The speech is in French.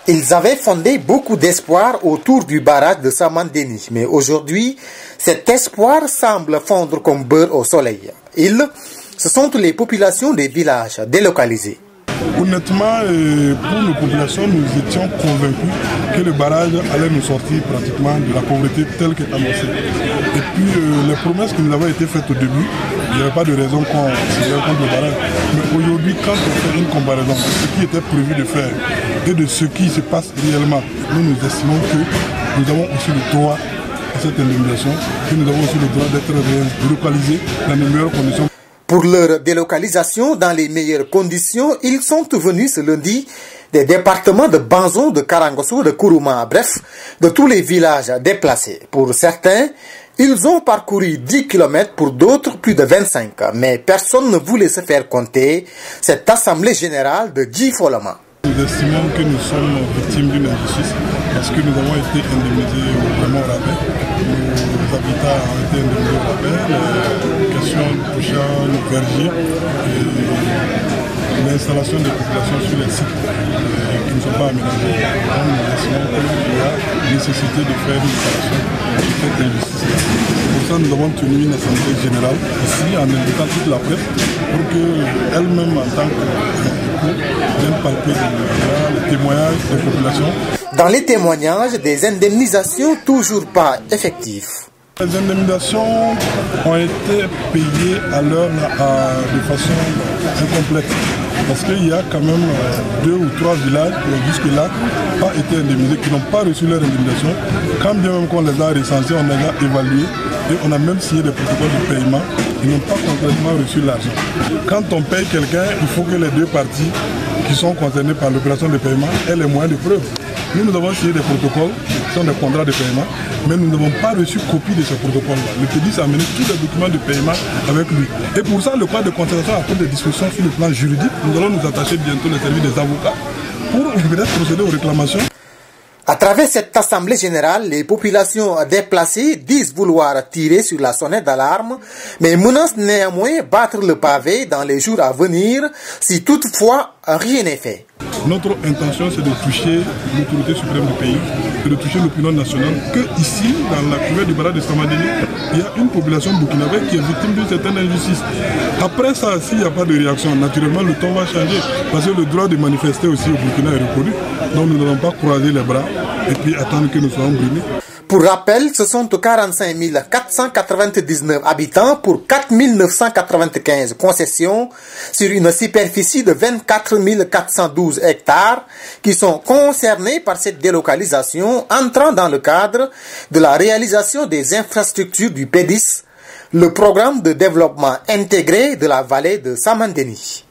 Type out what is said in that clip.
Ils avaient fondé beaucoup d'espoir autour du barrage de Samandeni, mais aujourd'hui, cet espoir semble fondre comme beurre au soleil. Ce sont les populations des villages délocalisés. Honnêtement, pour nos populations, nous étions convaincus que le barrage allait nous sortir pratiquement de la pauvreté telle qu'elle est annoncée. Et puis les promesses qui nous avaient été faites au début, il n'y avait pas de raison qu'on se contre le barrage. Mais aujourd'hui, quand on fait une comparaison de ce qui était prévu de faire et de ce qui se passe réellement, nous estimons que nous avons aussi le droit à cette indemnisation, que nous avons aussi le droit d'être relocalisés dans les meilleures conditions. Pour leur délocalisation dans les meilleures conditions, ils sont venus ce lundi des départements de Banzon, de Karangosso, de Kourouma, bref, de tous les villages déplacés. Pour certains, ils ont parcouru 10 km, pour d'autres plus de 25. Mais personne ne voulait se faire compter cette assemblée générale de Djifolama. Nous estimons que nous sommes victimes d'une injustice parce que nous avons été indemnisés vraiment au rabais. Nos habitats ont été indemnisés au rabais. Les questions touchant le verger et l'installation des populations sur les sites qui ne sont pas aménagés. Donc nous estimons qu'il y a nécessité de faire une installation de cette injustice. Pour ça, nous avons tenu une assemblée générale ici en invitant toute la presse pour qu'elle-même en tant que viennent palper les témoignages des populations. Dans les témoignages, des indemnisations toujours pas effectives. Les indemnisations ont été payées à l'heure de façon incomplète. Parce qu'il y a quand même 2 ou 3 villages qui jusque-là n'ont pas été indemnisés, qui n'ont pas reçu leur indemnisation. Quand bien même qu'on les a recensés, on les a évalués et on a même signé des protocoles de paiement. Ils n'ont pas concrètement reçu l'argent. Quand on paye quelqu'un, il faut que les deux parties qui sont concernées par l'opération de paiement aient les moyens de preuve. Nous avons signé des protocoles, qui sont des contrats de paiement, mais nous n'avons pas reçu copie de ces protocoles-là. Le PDIS a amené tous les documents de paiement avec lui. Et pour ça, le cadre de concertation a pris des discussions sur le plan juridique. Nous allons nous attacher bientôt les services des avocats pour peut-être procéder aux réclamations. À travers cette assemblée générale, les populations déplacées disent vouloir tirer sur la sonnette d'alarme, mais menacent néanmoins battre le pavé dans les jours à venir si toutefois rien n'est fait. Notre intention, c'est de toucher l'autorité suprême du pays, c'est de toucher l'opinion nationale, que ici, dans la cuvette du barrage de Samandeni, il y a une population burkinabé qui est victime d'une certaine injustice. Après ça, s'il n'y a pas de réaction, naturellement, le temps va changer, parce que le droit de manifester aussi au Burkina est reconnu. Donc nous n'allons pas croiser les bras et puis attendre que nous soyons brûlés. Pour rappel, ce sont 45 499 habitants pour 4 995 concessions sur une superficie de 24 412 hectares qui sont concernés par cette délocalisation entrant dans le cadre de la réalisation des infrastructures du PDIS, le programme de développement intégré de la vallée de Samandeni.